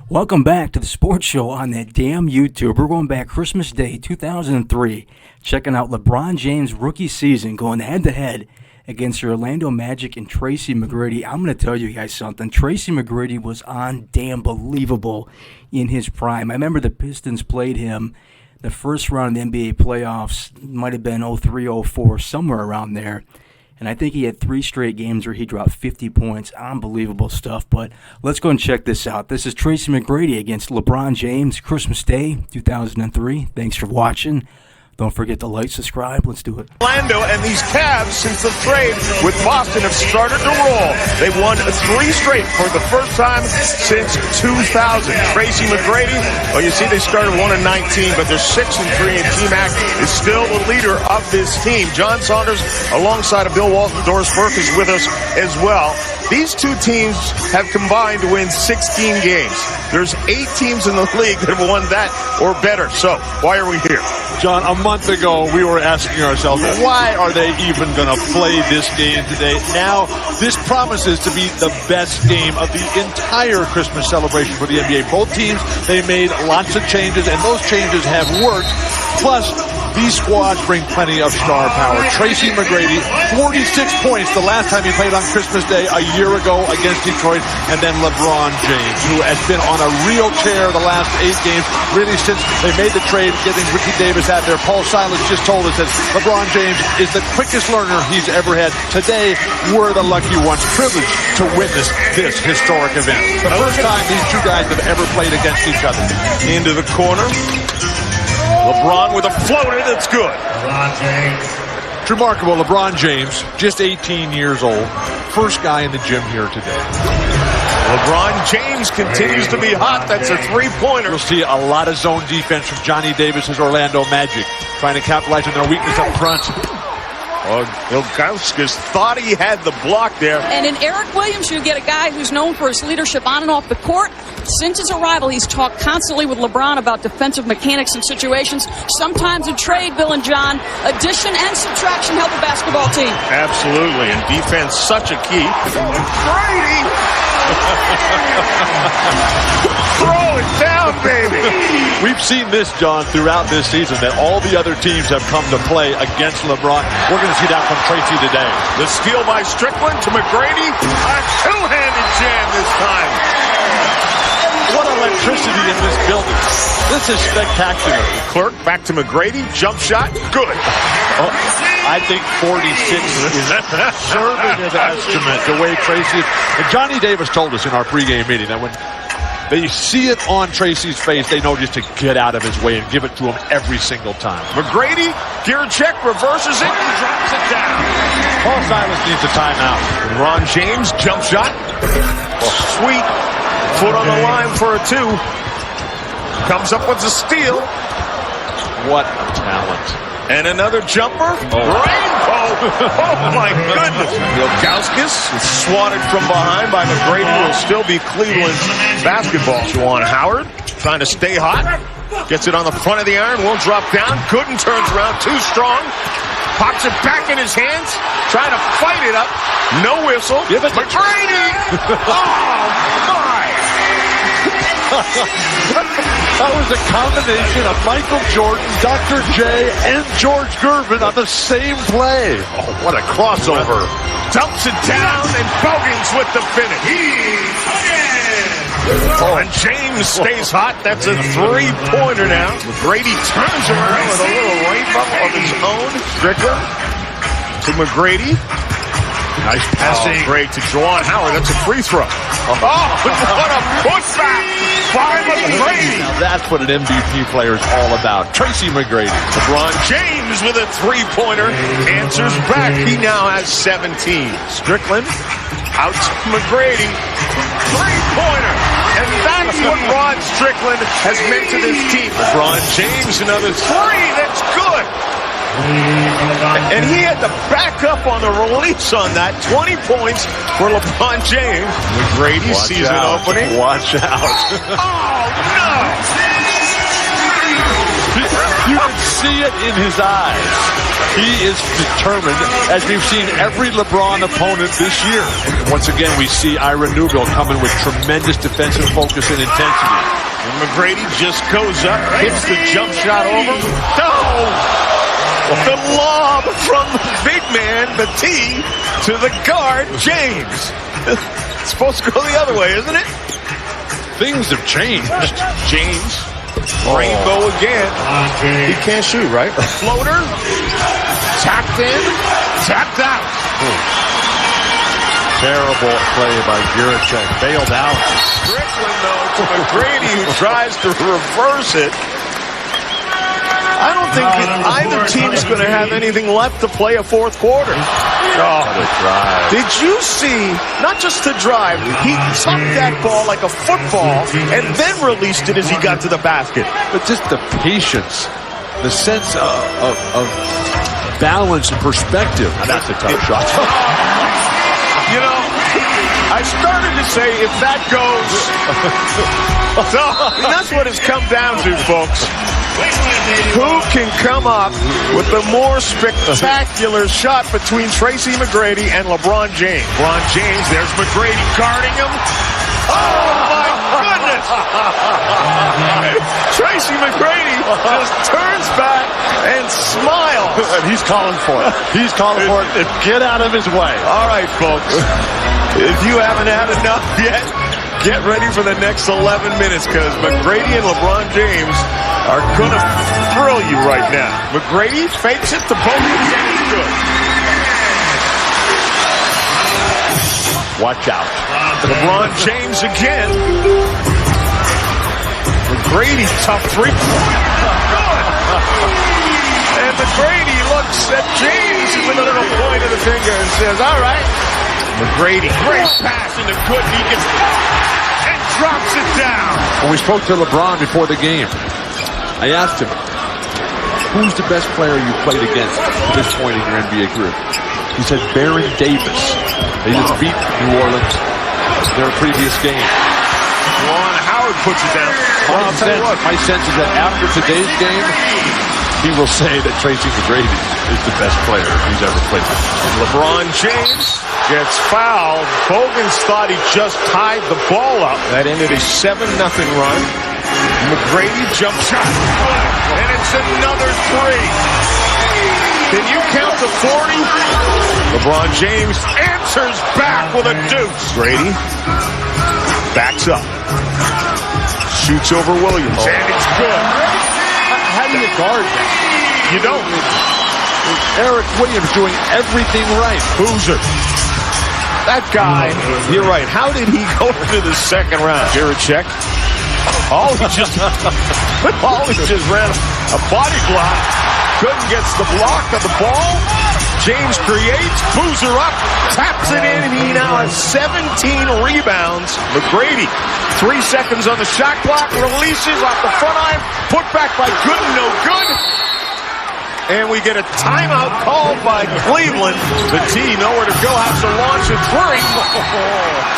Welcome back to the sports show on that damn YouTube. We're going back Christmas Day 2003, checking out LeBron James' rookie season, going head-to-head against the Orlando Magic and Tracy Mcgrady. I'm going to tell you guys something. Tracy Mcgrady was on damn believable in his prime. I remember the Pistons played him the first round of the NBA playoffs, might have been 03-04, somewhere around there. And I think he had 3 straight games where he dropped 50 points. Unbelievable stuff. But let's go and check this out. This is Tracy Mcgrady against LeBron James, Christmas Day, 2003. Thanks for watching. Don't forget to like, subscribe. Let's do it. Orlando and these Cavs, since the trade with Boston, have started to roll. They won 3 straight for the first time since 2000. Tracy Mcgrady, well, you see they started 1-19, but they're 6-3, and T-Mac is still the leader of this team. John Saunders, alongside of Bill Walton, Doris Burke is with us as well. These two teams have combined to win 16 games. There's 8 teams in the league that have won that or better. So, why are we here? John, a month ago, we were asking ourselves, why are they even going to play this game today? Now, this promises to be the best game of the entire Christmas celebration for the NBA. Both teams, they made lots of changes, and those changes have worked. Plus, these squads bring plenty of star power. Tracy Mcgrady, 46 points the last time he played on Christmas Day a year ago against Detroit. And then LeBron James, who has been on a real tear the last 8 games, really since they made the trade, getting Ricky Davis out there. Paul Silas just told us that LeBron James is the quickest learner he's ever had. Today, we're the lucky ones, privileged to witness this historic event. The first time these two guys have ever played against each other. Into the corner. LeBron with a floater that's good. It's remarkable. LeBron James, just 18 years old, first guy in the gym here today. LeBron James continues to be hot. That's a 3-pointer. You'll see a lot of zone defense from Johnny Davis's Orlando Magic, trying to capitalize on their weakness up front. Oh, Ilgauskas thought he had the block there. And in Eric Williams, you get a guy who's known for his leadership on and off the court. Since his arrival, he's talked constantly with LeBron about defensive mechanics and situations. Sometimes a trade, Bill and John, addition and subtraction help a basketball team. Absolutely, and defense such a key. Brady! Throw it down, baby! We've seen this, John, throughout this season, that all the other teams have come to play against LeBron. We're going to see that from Tracy today. The steal by Strickland to Mcgrady. A two-handed jam this time. What electricity in this building. This is spectacular. Clerk back to Mcgrady. Jump shot. Good. Oh, I think 46 is a conservative estimate, the way Tracy is. And Johnny Davis told us in our pregame meeting that when they see it on Tracy's face, they know just to get out of his way and give it to him every single time. Mcgrady, gear check, reverses it, and drops it down. Paul Silas needs a timeout. Ron James, jump shot. Sweet. Foot on the line for a 2. Comes up with a steal. What a talent. And another jumper. Rainbow. Oh, my goodness. Ilgauskas is swatted from behind by Mcgrady. Will still be Cleveland's basketball. Juwan Howard trying to stay hot. Gets it on the front of the iron. Won't drop down. Gooden turns around. Too strong. Pops it back in his hands. Trying to fight it up. No whistle. Give it to Mcgrady. Oh, my. That was a combination of Michael Jordan, Dr. J, and George Gervin on the same play. Oh, what a crossover. Dumps it down, and Bogans with the finish. And James stays hot. That's a 3-pointer now. Mcgrady turns around with a little rainbow of his own. Strickland to Mcgrady. Nice passing. Great to Juwan Howard. That's a free throw. Oh, what a putback by Mcgrady. Now that's what an MVP player is all about. Tracy Mcgrady. LeBron James with a 3-pointer. Answers back. He now has 17. Strickland out to Mcgrady. 3-pointer. And that's what Rod Strickland has meant to this team. LeBron James, another 3. That's good. And he had to back up on the release on that. 20 points for LeBron James. Mcgrady sees an opening. Watch out. Oh, no! You can see it in his eyes. He is determined, as we've seen every LeBron opponent this year. Once again, we see Ira Newville coming with tremendous defensive focus and intensity. And McGrady just goes up, hits the jump shot over. No! The lob from the big man, the T, to the guard, James. It's supposed to go the other way, isn't it? Things have changed. James, rainbow again. He can't shoot, right? Floater, tapped in, tapped out. Terrible play by Guracek. Bailed out. Strickland, though, to McGrady, who tries to reverse it. I don't think that either team's going to have anything left to play a fourth quarter. Oh, did you see, not just the drive, he tucked that ball like a football and then released it as he got to the basket. But just the patience, the sense of balance and perspective. Now that's a tough shot. You know, I started to say if that goes, so, that's what it's come down to, folks. Who can come up with the more spectacular shot between Tracy McGrady and LeBron James? LeBron James, there's McGrady guarding him. Oh, my goodness! Tracy McGrady just turns back and smiles. And he's calling for it. He's calling for it. Get out of his way. All right, folks. If you haven't had enough yet, get ready for the next 11 minutes because McGrady and LeBron James are going to thrill you right now. McGrady fakes it to both of them. Good. Watch out. LeBron James again. McGrady, tough three. And McGrady looks at James with a little point of the finger and says, all right. McGrady, great pass into Gooden. He gets and drops it down. When we spoke to LeBron before the game, I asked him, who's the best player you played against at this point in your NBA career? He said Baron Davis. They just beat New Orleans in their previous game. Juwan Howard puts it down. My sense is that after today's game, he will say that Tracy McGrady is the best player he's ever played with. LeBron James gets fouled. Bogans thought he just tied the ball up. That ended a 7-0 run. McGrady jump shot. And it's another three. Can you count to 40? LeBron James answers back with a deuce. Grady backs up. Shoots over Williams. And it's good. How do you guard that? You don't. Eric Williams doing everything right. Boozer. That guy, you're right. How did he go to the second round? Guracek. All he just ran a body block. Gooden gets the block of the ball. James creates. Boozer up. Taps it in, and he now has 17 rebounds. McGrady, 3 seconds on the shot clock. Releases off the front iron. Put back by Gooden. No good. And we get a timeout called by Cleveland. The T, nowhere to go, has to launch a three.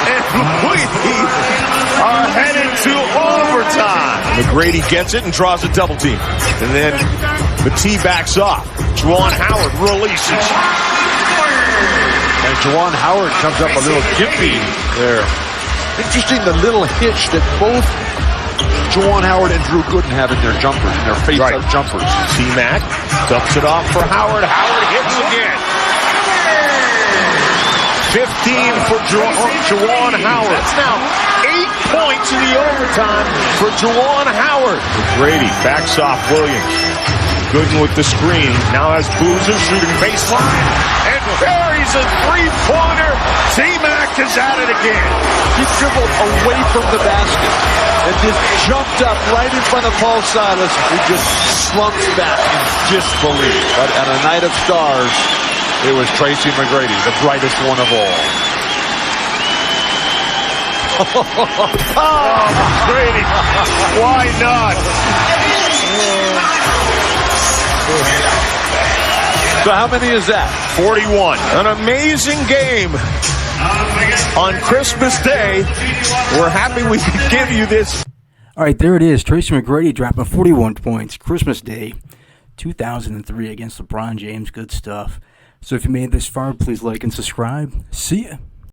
And we are headed to overtime. McGrady gets it and draws a double team. And then the T backs off. Juwan Howard releases. And Juwan Howard comes up a little gimpy there. Interesting, the little hitch that both Juwan Howard and Drew Gooden have in their jumpers, in their face-up jumpers. T-Mac dumps it off for Howard. Howard hits again. 15 for Juwan Howard. That's now 8 points in the overtime for Juwan Howard. Brady backs off Williams. Gooden with the screen. Now has Boozer shooting baseline. And buries a three-pointer. T-Mac is at it again. He dribbled away from the basket and just jumped up right in front of Paul Silas, who just slumps back in disbelief. But at a night of stars, it was Tracy McGrady, the brightest one of all. Oh, McGrady. Why not? So how many is that? 41. An amazing game on Christmas Day. We're happy we could give you this. All right, there it is. Tracy McGrady dropping 41 points. Christmas Day, 2003 against LeBron James. Good stuff. So if you made it this far, please like and subscribe. See ya.